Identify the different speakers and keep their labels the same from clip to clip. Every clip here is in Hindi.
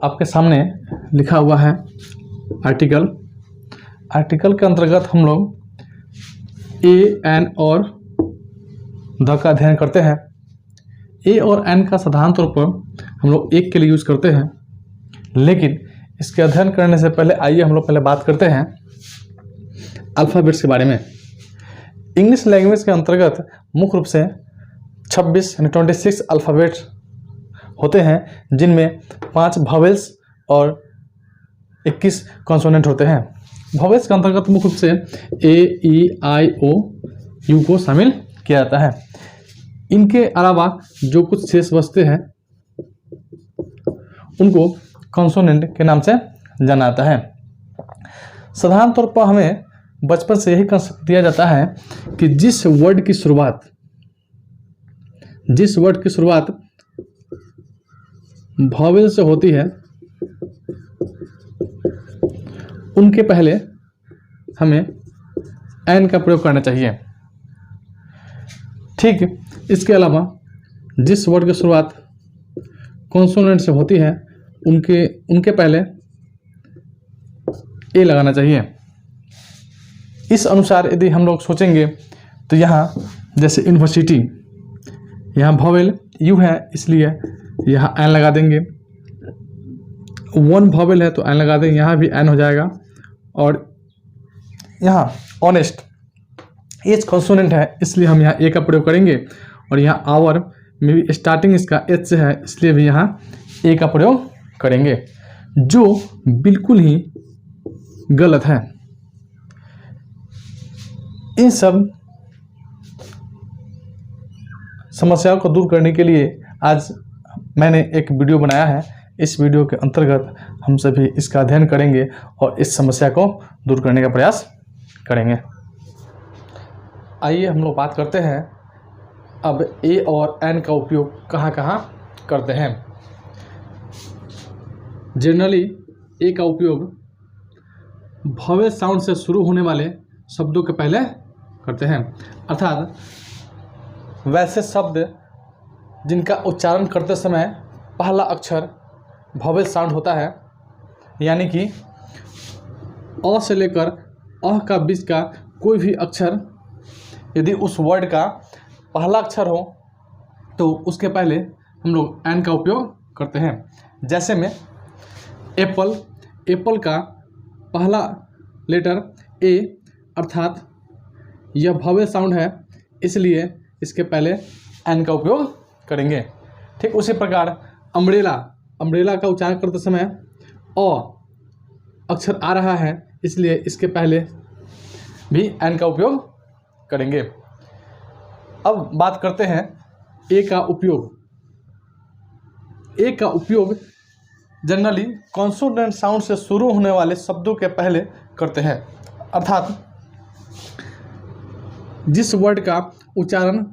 Speaker 1: आपके सामने लिखा हुआ है आर्टिकल। आर्टिकल के अंतर्गत हम लोग ए, एन और द का अध्ययन करते हैं। ए और एन का साधारण तौर पर हम लोग एक के लिए यूज करते हैं, लेकिन इसके अध्ययन करने से पहले आइए हम लोग पहले बात करते हैं अल्फ़ाबेट्स के बारे में। इंग्लिश लैंग्वेज के अंतर्गत मुख्य रूप से 26 यानी 26 अल्फ़ाबेट्स होते हैं, जिनमें 5 वॉवेल्स और 21 कॉन्सोनेंट होते हैं। वॉवेल्स के अंतर्गत मुख्य रूप से ए, ई, आई, ओ, यू को शामिल किया जाता है। इनके अलावा जो कुछ शेष बचते हैं उनको कॉन्सोनेंट के नाम से जाना जाता है। साधारण तौर पर हमें बचपन से यही कंसेप्ट दिया जाता है कि जिस वर्ड की शुरुआत वॉवेल से होती है उनके पहले हमें एन का प्रयोग करना चाहिए। ठीक इसके अलावा जिस वर्ड की शुरुआत कॉन्सोनेंट से होती है उनके पहले ए लगाना चाहिए। इस अनुसार यदि हम लोग सोचेंगे तो यहाँ जैसे यूनिवर्सिटी, यहाँ वॉवेल यू है इसलिए यहाँ एन लगा देंगे। वन वॉवेल है तो एन लगा देंगे, यहाँ भी एन हो जाएगा। और यहाँ ऑनेस्ट एच कॉन्सोनेंट है इसलिए हम यहाँ ए का प्रयोग करेंगे। और यहाँ आवर में भी स्टार्टिंग इसका एच से है इसलिए भी यहाँ ए का प्रयोग करेंगे, जो बिल्कुल ही गलत है। इन सब समस्याओं को दूर करने के लिए आज मैंने एक वीडियो बनाया है। इस वीडियो के अंतर्गत हम सभी इसका अध्ययन करेंगे और इस समस्या को दूर करने का प्रयास करेंगे। आइए हम लोग बात करते हैं अब ए और एन का उपयोग कहाँ कहाँ करते हैं। जनरली ए का उपयोग वॉवेल साउंड से शुरू होने वाले शब्दों के पहले करते हैं, अर्थात वैसे शब्द जिनका उच्चारण करते समय पहला अक्षर वॉवेल साउंड होता है, यानी कि अ से लेकर अ का बीच का कोई भी अक्षर यदि उस वर्ड का पहला अक्षर हो तो उसके पहले हम लोग एन का उपयोग करते हैं। जैसे में एप्पल, एप्पल का पहला लेटर ए अर्थात यह वॉवेल साउंड है इसलिए इसके पहले एन का उपयोग करेंगे। ठीक उसी प्रकार अम्ब्रेला, अम्ब्रेला का उच्चारण करते समय अ अक्षर आ रहा है इसलिए इसके पहले भी एन का उपयोग करेंगे। अब बात करते हैं ए का उपयोग। ए का उपयोग जनरली कॉन्सोनेंट साउंड से शुरू होने वाले शब्दों के पहले करते हैं, अर्थात जिस वर्ड का उच्चारण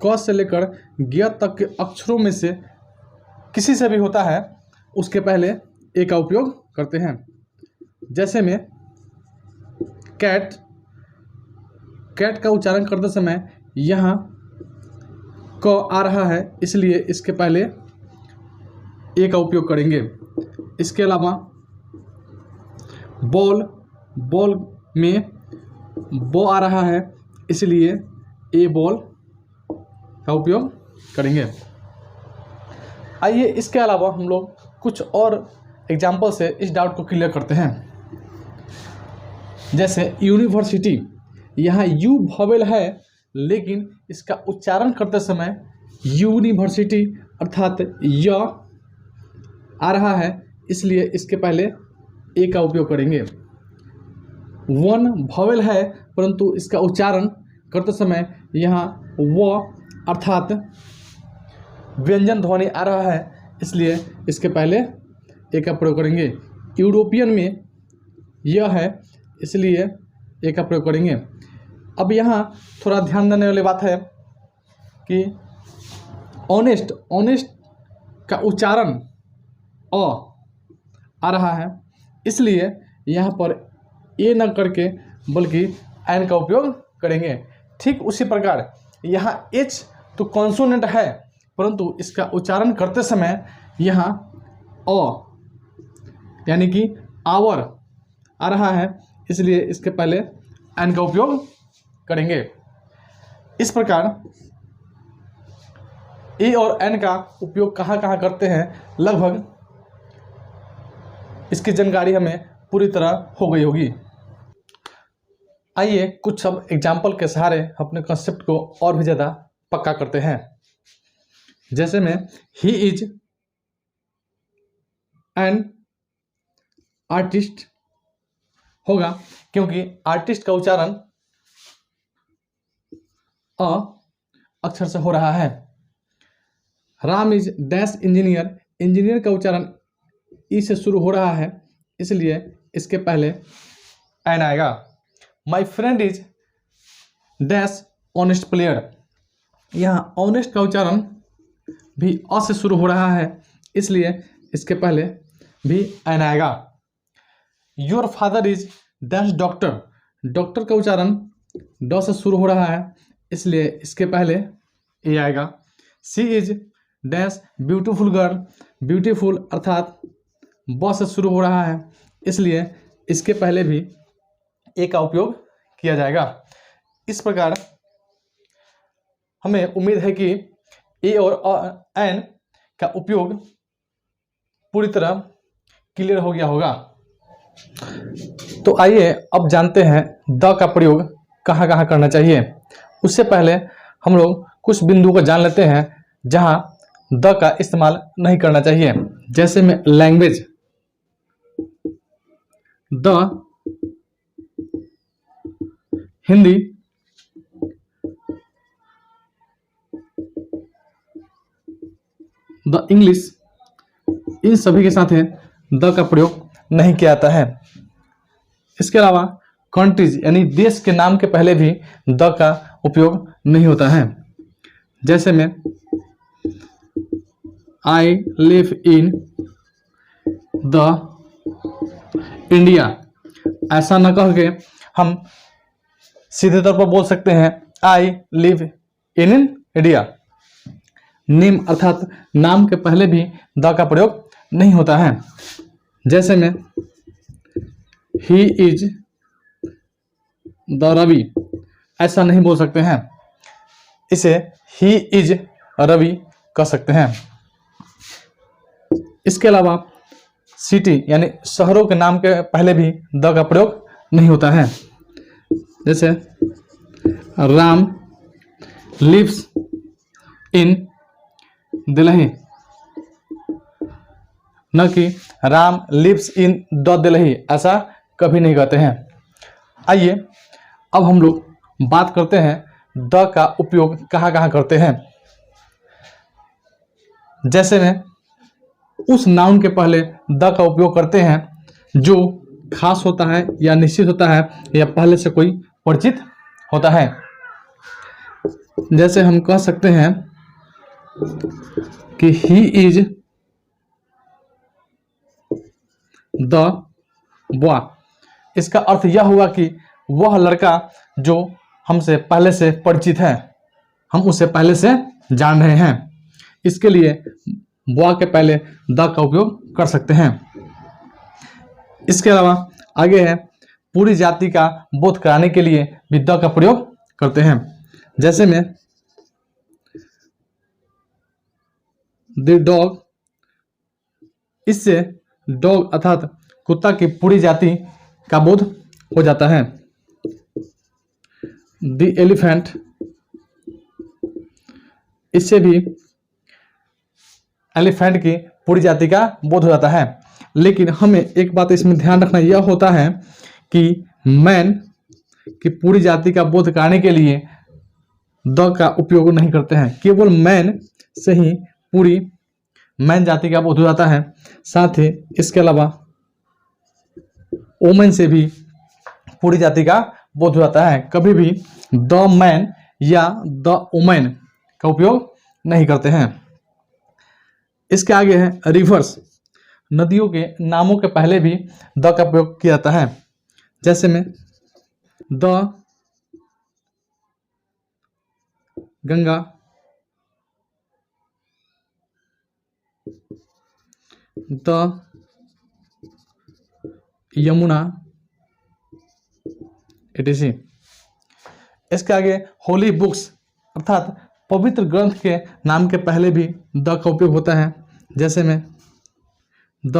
Speaker 1: क से लेकर ग तक के अक्षरों में से किसी से भी होता है उसके पहले ए का उपयोग करते हैं। जैसे में कैट, कैट का उच्चारण करते समय यहाँ क आ रहा है इसलिए इसके पहले ए का उपयोग करेंगे। इसके अलावा बॉल, बॉल में बो आ रहा है इसलिए ए बॉल का उपयोग करेंगे। आइए इसके अलावा हम लोग कुछ और एग्जाम्पल से इस डाउट को क्लियर करते हैं। जैसे यूनिवर्सिटी, यहाँ यू वॉवेल है लेकिन इसका उच्चारण करते समय यूनिवर्सिटी अर्थात य आ रहा है इसलिए इसके पहले ए का उपयोग करेंगे। वन वॉवेल है परंतु इसका उच्चारण करते समय यहाँ व अर्थात व्यंजन ध्वनि आ रहा है इसलिए इसके पहले ए का प्रयोग करेंगे। यूरोपियन में यह है इसलिए ए का प्रयोग करेंगे। अब यहाँ थोड़ा ध्यान देने वाली बात है कि ऑनेस्ट, ऑनेस्ट का उच्चारण अ आ रहा है इसलिए यहाँ पर ए न करके बल्कि एन का उपयोग करेंगे। ठीक उसी प्रकार यहाँ एच तो कॉन्सोनेंट है परंतु इसका उच्चारण करते समय यहाँ अ यानी कि आवर आ रहा है, इसलिए इसके पहले एन का उपयोग करेंगे। इस प्रकार ए और एन का उपयोग कहाँ कहाँ करते हैं, लगभग इसकी जानकारी हमें पूरी तरह हो गई होगी। आइए कुछ सब एग्जाम्पल के सहारे अपने कॉन्सेप्ट को और भी ज़्यादा पक्का करते हैं। जैसे में ही इज एन आर्टिस्ट होगा, क्योंकि आर्टिस्ट का उच्चारण अ अक्षर से हो रहा है। Ram is dash engineer, engineer का उच्चारण ई से शुरू हो रहा है, इसलिए इसके पहले एन आएगा। My friend is dash honest player, यहाँ ऑनेस्ट का उच्चारण भी अ से शुरू हो रहा है, इसलिए इसके पहले भी एन आएगा। Your father is dash doctor, doctor का उच्चारण ड से शुरू हो रहा है, इसलिए इसके पहले ए आएगा। C is dash beautiful girl, beautiful अर्थात ब से शुरू हो रहा है, इसलिए इसके पहले भी ए का उपयोग किया जाएगा। इस प्रकार हमें उम्मीद है कि ए और एन का उपयोग पूरी तरह क्लियर हो गया होगा। तो आइए अब जानते हैं द का प्रयोग कहाँ कहाँ करना चाहिए। उससे पहले हम लोग कुछ बिंदु को जान लेते हैं जहाँ द का इस्तेमाल नहीं करना चाहिए। जैसे में language, the Hindi, the English, इन सभी के साथ द का प्रयोग नहीं किया जाता है। इसके अलावा कंट्रीज यानी देश के नाम के पहले भी द का उपयोग नहीं होता है। जैसे में I live in the India, ऐसा न कह के हम सीधे तौर पर बोल सकते हैं I live in India. Name अर्थात नाम के पहले भी द का प्रयोग नहीं होता है। जैसे में ही इज द रवि, ऐसा नहीं बोल सकते हैं, इसे ही इज रवि कह सकते हैं। इसके अलावा सिटी यानी शहरों के नाम के पहले भी द का प्रयोग नहीं होता है। जैसे राम लिव्स इन दिल्ली, न कि Ram lives in the Delhi, ऐसा कभी नहीं कहते हैं। आइए अब हम लोग बात करते हैं द का उपयोग कहाँ कहाँ करते हैं। जैसे में उस नाउन के पहले द का उपयोग करते हैं जो खास होता है या निश्चित होता है या पहले से कोई परिचित होता है। जैसे हम कह सकते हैं कि ही इज द बॉय, इसका अर्थ यह हुआ कि वह लड़का जो हमसे पहले से परिचित है, हम उसे पहले से जान रहे हैं, इसके लिए बॉय के पहले द का उपयोग कर सकते हैं। इसके अलावा आगे है पूरी जाति का बोध कराने के लिए भी द का प्रयोग करते हैं। जैसे में द डॉग, इससे डॉग अर्थात कुत्ता की पूरी जाति का बोध हो जाता है। द एलिफेंट, इससे भी एलिफेंट की पूरी जाति का बोध हो जाता है। लेकिन हमें एक बात इसमें ध्यान रखना यह होता है कि मैन की पूरी जाति का बोध कराने के लिए द का उपयोग नहीं करते हैं, केवल मैन से ही पूरी मैन जाति का बोध हो जाता है। साथ ही इसके अलावा वोमेन से भी पूरी जाति का बोध हो जाता है। कभी भी द मैन या द वोमेन का उपयोग नहीं करते हैं। इसके आगे है रिवर्स, नदियों के नामों के पहले भी द का प्रयोग किया जाता है। जैसे में the Ganga, the Yamuna etc। इसके आगे होली बुक्स अर्थात पवित्र ग्रंथ के नाम के पहले भी द का उपयोग होता है, जैसे में the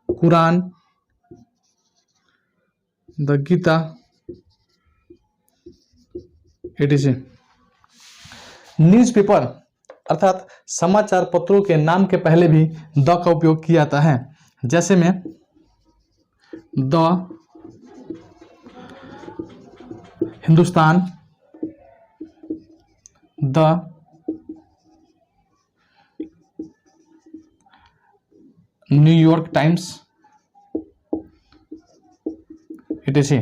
Speaker 1: Quran, the Gita etc। Newspaper अर्थात समाचार पत्रों के नाम के पहले भी द का उपयोग किया जाता है, जैसे में the Hindustan, the New York times etc।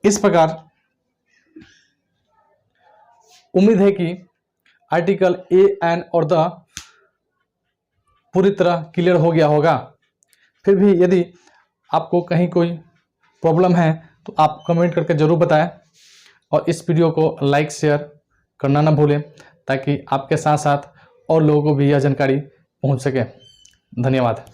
Speaker 1: इस प्रकार उम्मीद है कि आर्टिकल ए एन और द पूरी तरह क्लियर हो गया होगा। फिर भी यदि आपको कहीं कोई प्रॉब्लम है तो आप कमेंट करके ज़रूर बताएं और इस वीडियो को लाइक शेयर करना ना भूलें, ताकि आपके साथ साथ और लोगों को भी यह जानकारी पहुंच सके। धन्यवाद।